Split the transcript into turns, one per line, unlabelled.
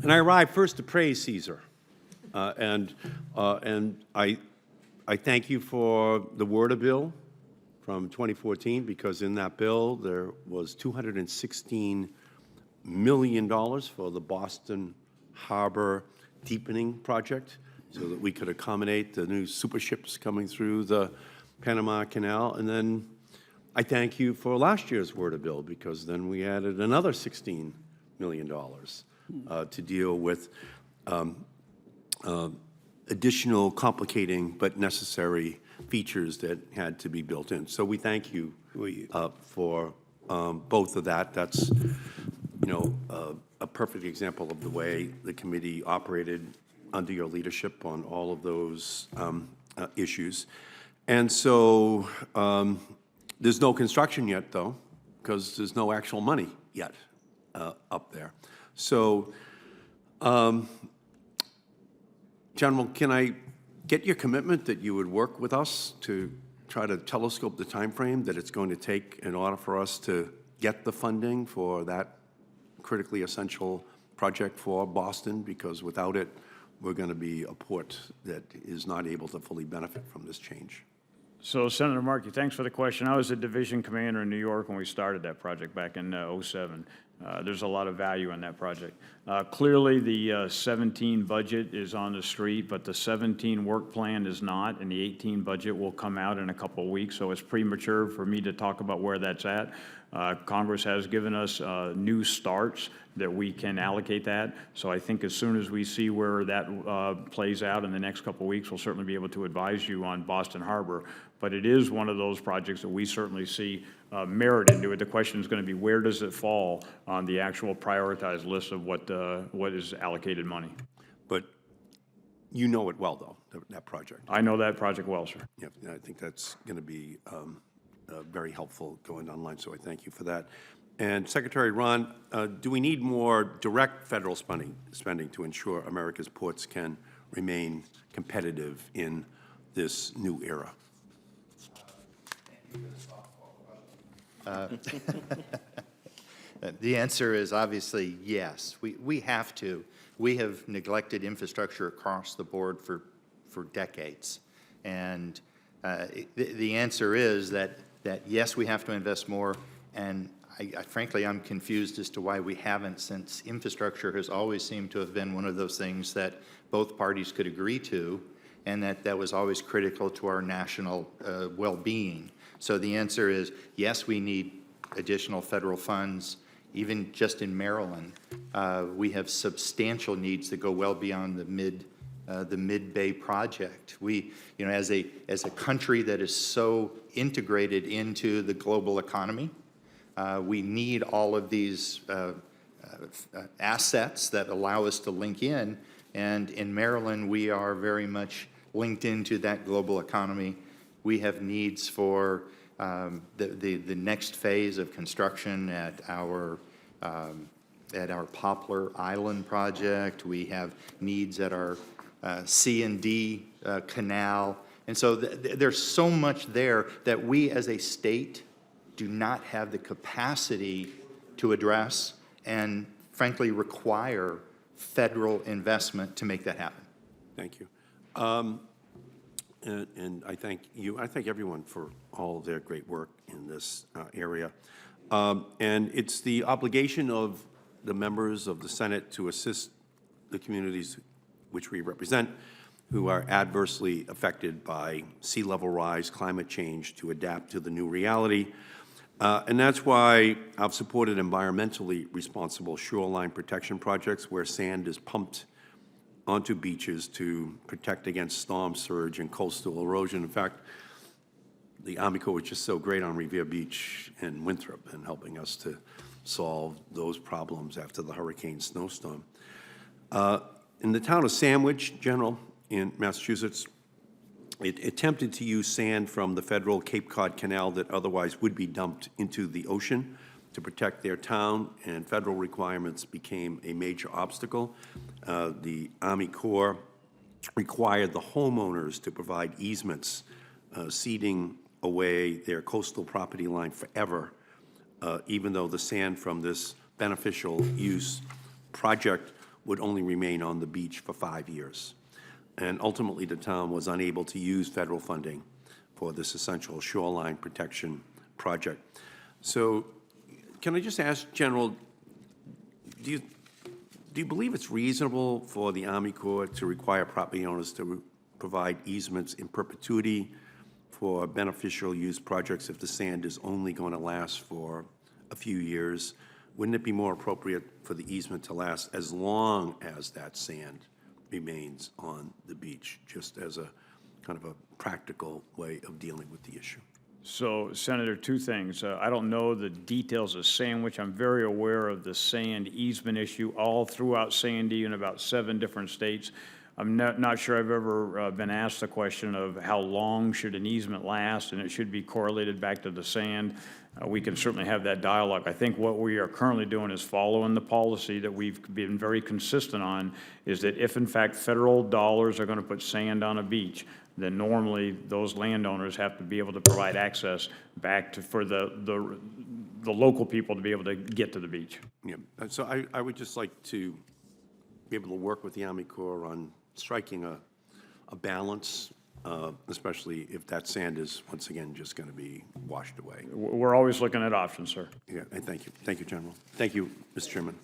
And I arrived first to praise Caesar. And I thank you for the WRDA bill from 2014, because in that bill there was $216 million for the Boston Harbor deepening project, so that we could accommodate the new super ships coming through the Panama Canal. And then I thank you for last year's WRDA bill, because then we added another $16 million to deal with additional complicating but necessary features that had to be built in. So we thank you for both of that. That's, a perfect example of the way the committee operated under your leadership on all of those issues. And so there's no construction yet, though, because there's no actual money yet up there. So, General, can I get your commitment that you would work with us to try to telescope the time frame that it's going to take in order for us to get the funding for that critically essential project for Boston? Because without it, we're going to be a port that is not able to fully benefit from this change.
So, Senator Markey, thanks for the question. I was a division commander in New York when we started that project back in '07. There's a lot of value in that project. Clearly, the 17 budget is on the street, but the 17 work plan is not, and the 18 budget will come out in a couple of weeks, so it's premature for me to talk about where that's at. Congress has given us new starts that we can allocate that, so I think as soon as we see where that plays out in the next couple of weeks, we'll certainly be able to advise you on Boston Harbor. But it is one of those projects that we certainly see merit into it. The question is going to be, where does it fall on the actual prioritized list of what is allocated money?
But you know it well, though, that project.
I know that project well, sir.
Yeah, I think that's going to be very helpful going online, so I thank you for that. And Secretary Rahn, do we need more direct federal spending to ensure America's ports can remain competitive in this new era?
The answer is obviously yes. We have to. We have neglected infrastructure across the board for decades. And the answer is that yes, we have to invest more. And frankly, I'm confused as to why we haven't, since infrastructure has always seemed to have been one of those things that both parties could agree to, and that was always critical to our national well-being. So the answer is yes, we need additional federal funds. Even just in Maryland, we have substantial needs that go well beyond the Mid-Bay project. We, as a country that is so integrated into the global economy, we need all of these assets that allow us to link in. And in Maryland, we are very much linked into that global economy. We have needs for the next phase of construction at our Poplar Island project. We have needs at our C&D canal. And so there's so much there that we as a state do not have the capacity to address, and frankly require federal investment to make that happen.
Thank you. And I thank you. I thank everyone for all of their great work in this area. And it's the obligation of the members of the Senate to assist the communities which we represent, who are adversely affected by sea level rise, climate change, to adapt to the new reality. And that's why I've supported environmentally responsible shoreline protection projects where sand is pumped onto beaches to protect against storm surge and coastal erosion. In fact, the Army Corps was just so great on Revere Beach and Winthrop in helping us to solve those problems after the hurricane snowstorm. In the town of Sandwich, General, in Massachusetts, it attempted to use sand from the federal Cape Cod Canal that otherwise would be dumped into the ocean to protect their town, and federal requirements became a major obstacle. The Army Corps required the homeowners to provide easements ceding away their coastal property line forever, even though the sand from this beneficial use project would only remain on the beach for 5 years. And ultimately, the town was unable to use federal funding for this essential shoreline protection project. So can I just ask, General, do you believe it's reasonable for the Army Corps to require property owners to provide easements in perpetuity for beneficial use projects if the sand is only going to last for a few years? Wouldn't it be more appropriate for the easement to last as long as that sand remains on the beach, just as a kind of a practical way of dealing with the issue?
So, Senator, two things. I don't know the details of Sandwich. I'm very aware of the sand easement issue all throughout Sandy in about 7 different states. I'm not sure I've ever been asked the question of how long should an easement last, and it should be correlated back to the sand. We can certainly have that dialogue. I think what we are currently doing is following the policy that we've been very consistent on, is that if in fact federal dollars are going to put sand on a beach, then normally those landowners have to be able to provide access back to, for the local people to be able to get to the beach.
Yeah, and so I would just like to be able to work with the Army Corps on striking a balance, especially if that sand is, once again, just going to be washed away.
We're always looking at options, sir.
Yeah, and thank you. Thank you, General. Thank you, Mr. Chairman.